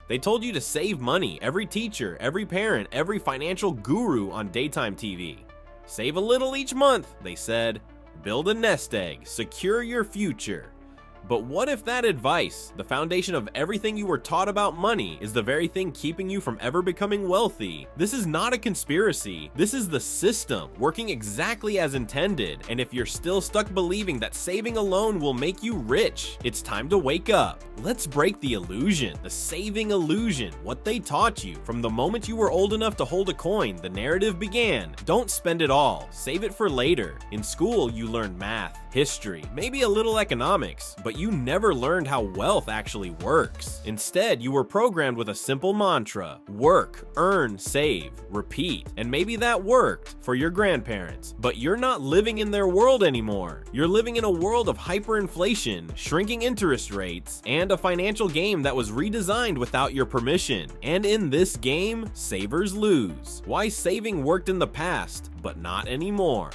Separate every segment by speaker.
Speaker 1: They told you to save money, every teacher, every parent, every financial guru on daytime TV. Save a little each month, they said. Build a nest egg, secure your future. But what if that advice, the foundation of everything you were taught about money, is the very thing keeping you from ever becoming wealthy? This is not a conspiracy. This is the system working exactly as intended. And if you're still stuck believing that saving alone will make you rich, it's time to wake up. Let's break the illusion, the saving illusion, what they taught you. From the moment you were old enough to hold a coin, the narrative began. Don't spend it all, save it for later. In school, you learned math, history, maybe a little economics, but you never learned how wealth actually works. Instead, you were programmed with a simple mantra: work, earn, save, repeat. And maybe that worked for your grandparents, but you're not living in their world anymore. You're living in a world of hyperinflation, shrinking interest rates, and a financial game that was redesigned without your permission. And in this game, savers lose. Why saving worked in the past, but not anymore.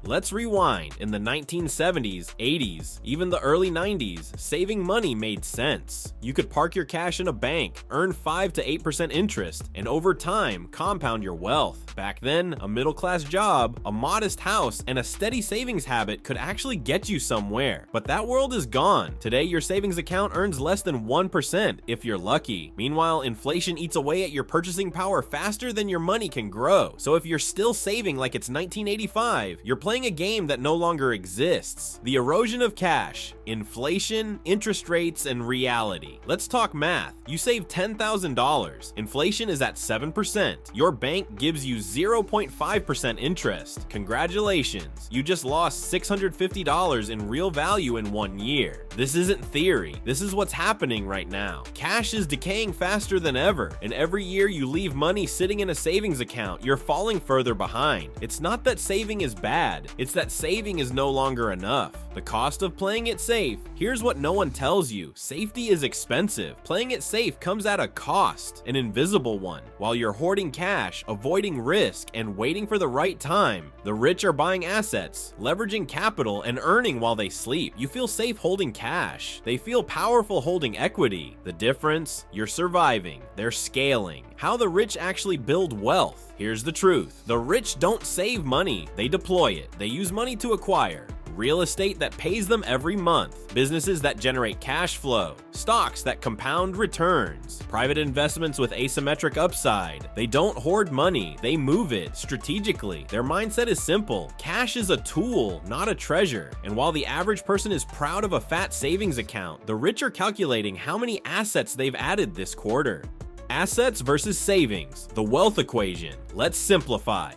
Speaker 1: Let's rewind. In the 1970s, 80s, even the early 90s, saving money made sense. You could park your cash in a bank, earn 5 to 8% interest, and over time, compound your wealth. Back then, a middle-class job, a modest house, and a steady savings habit could actually get you somewhere. But that world is gone. Today, your savings account earns less than 1% if you're lucky. Meanwhile, inflation eats away at your purchasing power faster than your money can grow. So if you're still saving like it's 1985, you're playing a game that no longer exists. The erosion of cash, inflation, interest rates, and reality. Let's talk math. You save $10,000. Inflation is at 7%. Your bank gives you 0.5% interest. Congratulations. You just lost $650 in real value in 1 year. This isn't theory. This is what's happening right now. Cash is decaying faster than ever, and every year you leave money sitting in a savings account, you're falling further behind. It's not that saving is bad. It's that saving is no longer enough. The cost of playing it safe. Here's what no one tells you. Safety is expensive. Playing it safe comes at a cost, an invisible one. While you're hoarding cash, avoiding risk, and waiting for the right time, the rich are buying assets, leveraging capital, and earning while they sleep. You feel safe holding cash. They feel powerful holding equity. The difference? You're surviving. They're scaling. How the rich actually build wealth. Here's the truth. The rich don't save money. They deploy it. They use money to acquire. Real estate that pays them every month, businesses that generate cash flow, stocks that compound returns, private investments with asymmetric upside. They don't hoard money, they move it strategically. Their mindset is simple. Cash is a tool, not a treasure. And while the average person is proud of a fat savings account, the rich are calculating how many assets they've added this quarter. Assets versus savings, the wealth equation. Let's simplify.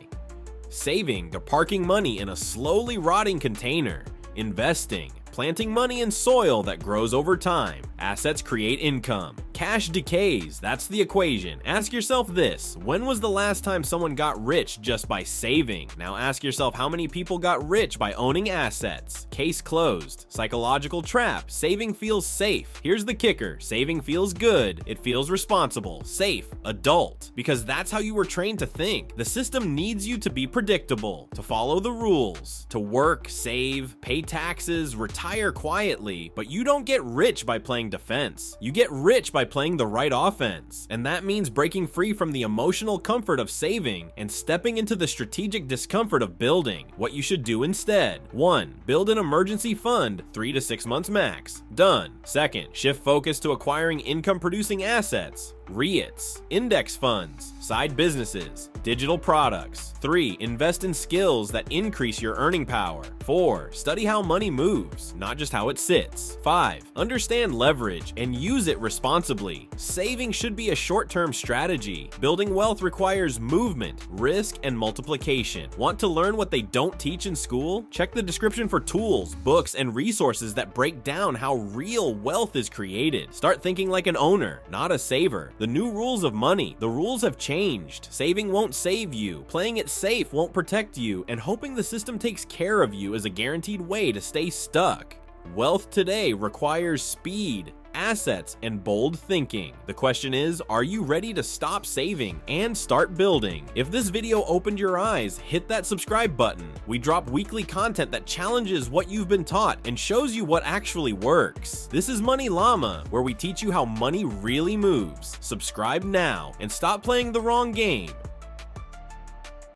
Speaker 1: Saving, they're parking money in a slowly rotting container. Investing, planting money in soil that grows over time. Assets create income. Cash decays, that's the equation. Ask yourself this: when was the last time someone got rich just by saving? Now ask yourself how many people got rich by owning assets. Case closed. Psychological trap. Saving feels safe. Here's the kicker: saving feels good. It feels responsible, safe, adult. Because that's how you were trained to think. The system needs you to be predictable, to follow the rules, to work, save, pay taxes, retire quietly. But you don't get rich by playing defense. You get rich by playing the right offense. And that means breaking free from the emotional comfort of saving and stepping into the strategic discomfort of building. What you should do instead: 1. Build an emergency fund, 3 to 6 months max. Done. 2nd, shift focus to acquiring income producing assets. REITs, index funds, side businesses, digital products. 3. Invest in skills that increase your earning power. 4. Study how money moves, not just how it sits. 5. Understand leverage and use it responsibly. Saving should be a short-term strategy. Building wealth requires movement, risk, and multiplication. Want to learn what they don't teach in school? Check the description for tools, books, and resources that break down how real wealth is created. Start thinking like an owner, not a saver. The new rules of money. The rules have changed. Saving won't save you. Playing it safe won't protect you. And hoping the system takes care of you is a guaranteed way to stay stuck. Wealth today requires speed, assets, and bold thinking. The question is, are you ready to stop saving and start building? If this video opened your eyes, hit that subscribe button. We drop weekly content that challenges what you've been taught and shows you what actually works. This is Money Llama, where we teach you how money really moves. Subscribe now and stop playing the wrong game.